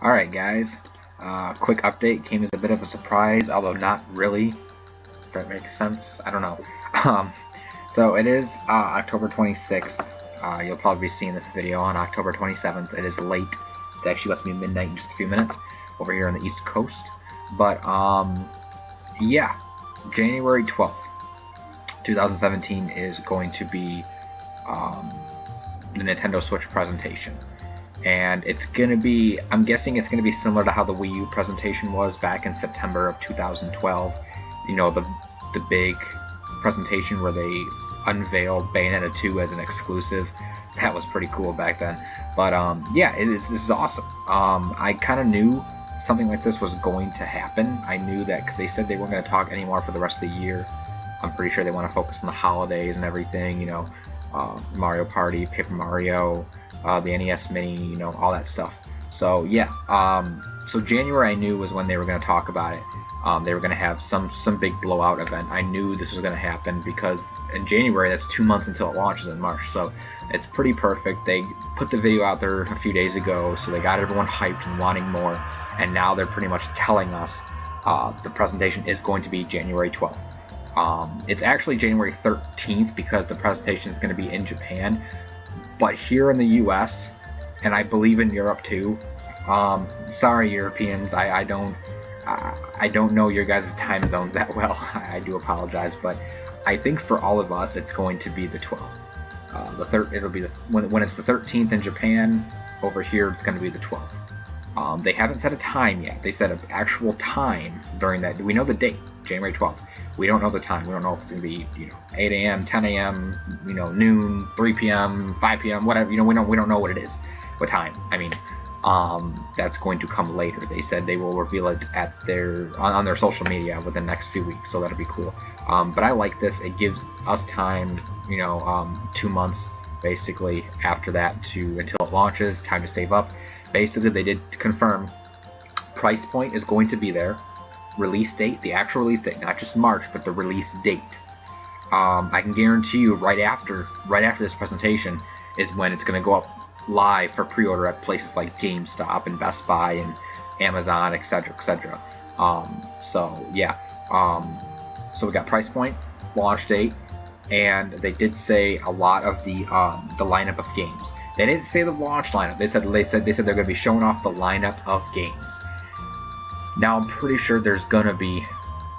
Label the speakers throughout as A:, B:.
A: Alright guys, quick update. Came as a bit of a surprise, although not really, if that makes sense. I don't know. So it is October 26th. You'll probably be seeing this video on October 27th. It is late. It's actually about to be midnight in just a few minutes over here on the East Coast. But yeah, January 12th, 2017 is going to be the Nintendo Switch presentation. And it's gonna be, I'm guessing it's gonna be similar to how the Wii U presentation was back in September of 2012. You know, the big presentation where they unveiled Bayonetta 2 as an exclusive. That was pretty cool back then. But yeah, this is awesome. I kind of knew something like this was going to happen. I knew that because they said they weren't going to talk anymore for the rest of the year. I'm pretty sure they want to focus on the holidays and everything. You know, Mario Party, Paper Mario, the NES Mini, you know, all that stuff. So yeah, so January I knew was when they were going to talk about it. They were going to have some big blowout event. I knew this was going to happen because in January, that's 2 months until it launches in March. So it's pretty perfect. They put the video out there a few days ago, so they got everyone hyped and wanting more. And now they're pretty much telling us the presentation is going to be January 12th. It's actually January 13th because the presentation is going to be in Japan. But here in the US, and I believe in Europe too, sorry Europeans, I don't know your guys' time zone that well. I do apologize, but I think for all of us, it's going to be the 12th. It'll be when it's the 13th in Japan. Over here, it's going to be the 12th. They haven't set a time yet. They set an actual time during that. We know the date, January 12th. We don't know the time. We don't know if it's going to be, you know, 8 a.m., 10 a.m., you know, noon, 3 p.m., 5 p.m., whatever. You know, we don't know what it is, what time. I mean, that's going to come later. They said they will reveal it at on their social media within the next few weeks, so that'll be cool. But I like this. It gives us time, you know, 2 months basically after that until it launches, time to save up. Basically, they did confirm price point is going to be there. Release date, the actual release date, not just March, but the release date. I can guarantee you right after this presentation is when it's going to go up live for pre-order at places like GameStop and Best Buy and Amazon, etc., etc. So yeah, so we got price point, launch date, and they did say a lot of the lineup of games. They didn't say the launch lineup. They said they're going to be showing off the lineup of games. Now I'm pretty sure there's going to be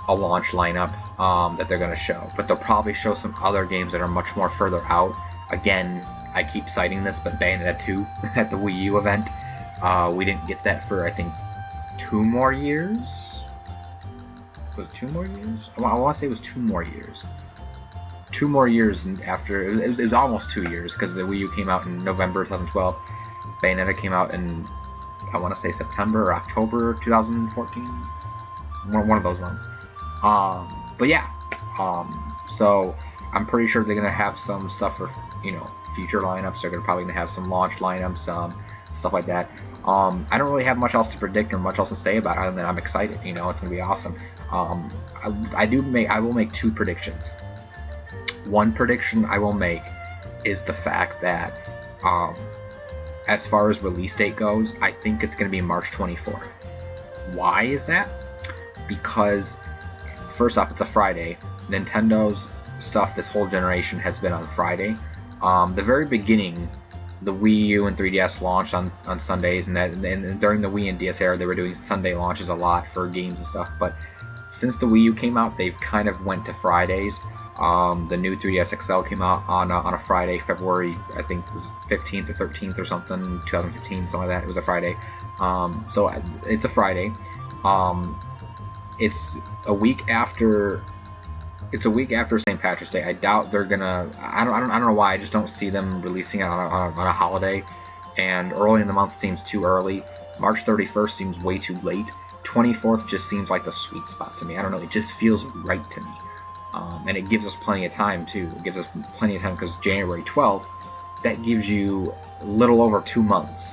A: a launch lineup that they're going to show, but they'll probably show some other games that are much more further out. Again, I keep citing this, but Bayonetta 2 at the Wii U event, we didn't get that for, I think, 2 more years? Was it 2 more years? I want to say it was 2 more years. 2 more years after, it was almost 2 years, because the Wii U came out in November 2012. Bayonetta came out in, I want to say September or October 2014. One of those ones. But yeah, so I'm pretty sure they're going to have some stuff for, you know, future lineups. They're probably going to have some launch lineups, stuff like that. I don't really have much else to predict or much else to say about it other than I'm excited. You know, it's going to be awesome. I will make 2 predictions. One prediction I will make is the fact that as far as release date goes, I think it's going to be March 24th. Why is that? Because first off, it's a Friday. Nintendo's stuff this whole generation has been on Friday. The very beginning, the Wii U and 3DS launched on Sundays, and during the Wii and DS era, they were doing Sunday launches a lot for games and stuff. But since the Wii U came out, they've kind of went to Fridays. The new 3DS XL came out on a Friday, February, I think it was 15th or 13th or something, 2015, something like that. It was a Friday. So it's a Friday. It's a week after. It's a week after St. Patrick's Day. I doubt they're gonna. I don't know why. I just don't see them releasing it on a holiday. And early in the month seems too early. March 31st seems way too late. 24th just seems like the sweet spot to me. I don't know. It just feels right to me. And it gives us plenty of time too. It gives us plenty of time because January 12th, that gives you a little over 2 months,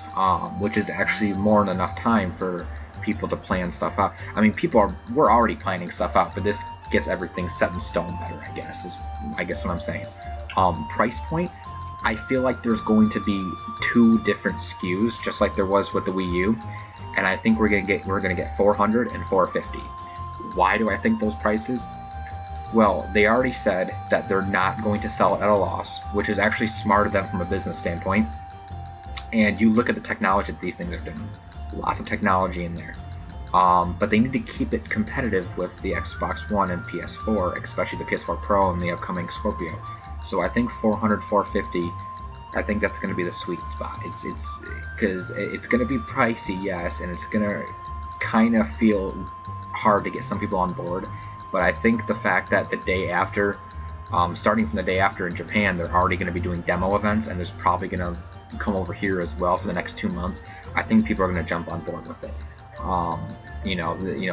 A: which is actually more than enough time for people to plan stuff out. I mean, we're already planning stuff out, but this gets everything set in stone better, I guess what I'm saying. Price point, I feel like there's going to be 2 different SKUs, just like there was with the Wii U. and I think we're gonna get 400 and 450. Why do I think those prices? Well, they already said that they're not going to sell it at a loss, which is actually smart of them from a business standpoint. And you look at the technology that these things are doing. Lots of technology in there. But they need to keep it competitive with the Xbox One and PS4, especially the PS4 Pro and the upcoming Scorpio. So I think 400, 450, I think that's going to be the sweet spot. It's because it's going to be pricey, yes, and it's going to kind of feel hard to get some people on board. But I think the fact that the day after, starting from the day after in Japan, they're already going to be doing demo events, and there's probably going to come over here as well for the next 2 months. I think people are going to jump on board with it.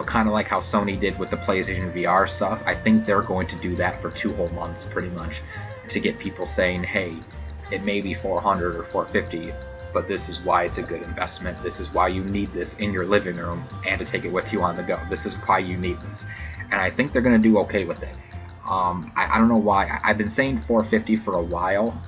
A: Kind of like how Sony did with the PlayStation VR stuff. I think they're going to do that for 2 whole months, pretty much, to get people saying, hey, it may be 400 or 450, but this is why it's a good investment. This is why you need this in your living room and to take it with you on the go. This is why you need this. And I think they're going to do okay with it. I don't know why. I've been saying 450 for a while,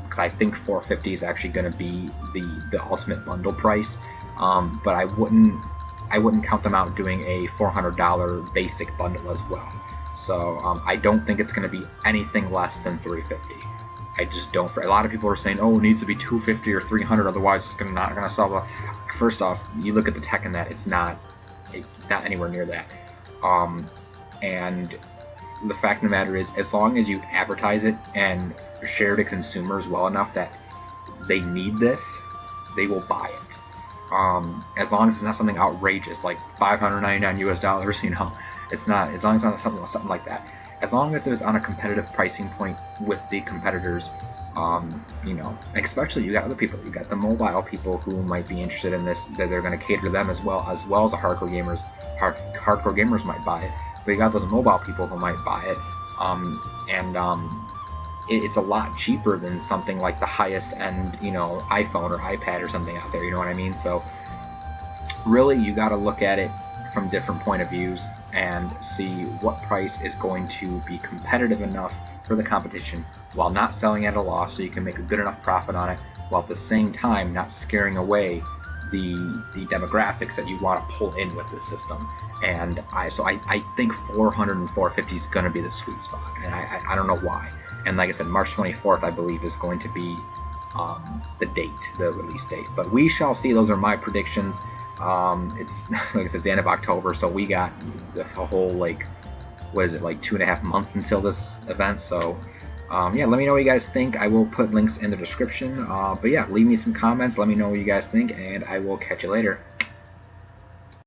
A: because I think 450 is actually going to be the ultimate bundle price. But I wouldn't count them out doing a $400 basic bundle as well. So I don't think it's going to be anything less than 350. I just don't. A lot of people are saying, oh, it needs to be 250 or 300, otherwise it's not going to sell well. First off, you look at the tech in that, it's not anywhere near that. And the fact of the matter is, as long as you advertise it and share to consumers well enough that they need this, they will buy it. As long as it's not something outrageous like $599 US, it's not. As long as it's not something like that. As long as it's on a competitive pricing point with the competitors, especially you got other people. You got the mobile people who might be interested in this. That they're going to cater to them as well as the hardcore gamers. Hardcore gamers might buy it, but you got those mobile people who might buy it. It's a lot cheaper than something like the highest end, iPhone or iPad or something out there. You know what I mean? So really, you got to look at it from different point of views and see what price is going to be competitive enough for the competition while not selling at a loss, so you can make a good enough profit on it, while at the same time not scaring away the demographics that you want to pull in with the system. And I think 400 and 450 is going to be the sweet spot, and I don't know why. And like I said, March 24th, I believe, is going to be the release date. But we shall see. Those are my predictions. It's like I said, it's the end of October, so we got a whole 2.5 months until this event. So let me know what you guys think. I will put links in the description. But yeah, leave me some comments. Let me know what you guys think, and I will catch you later.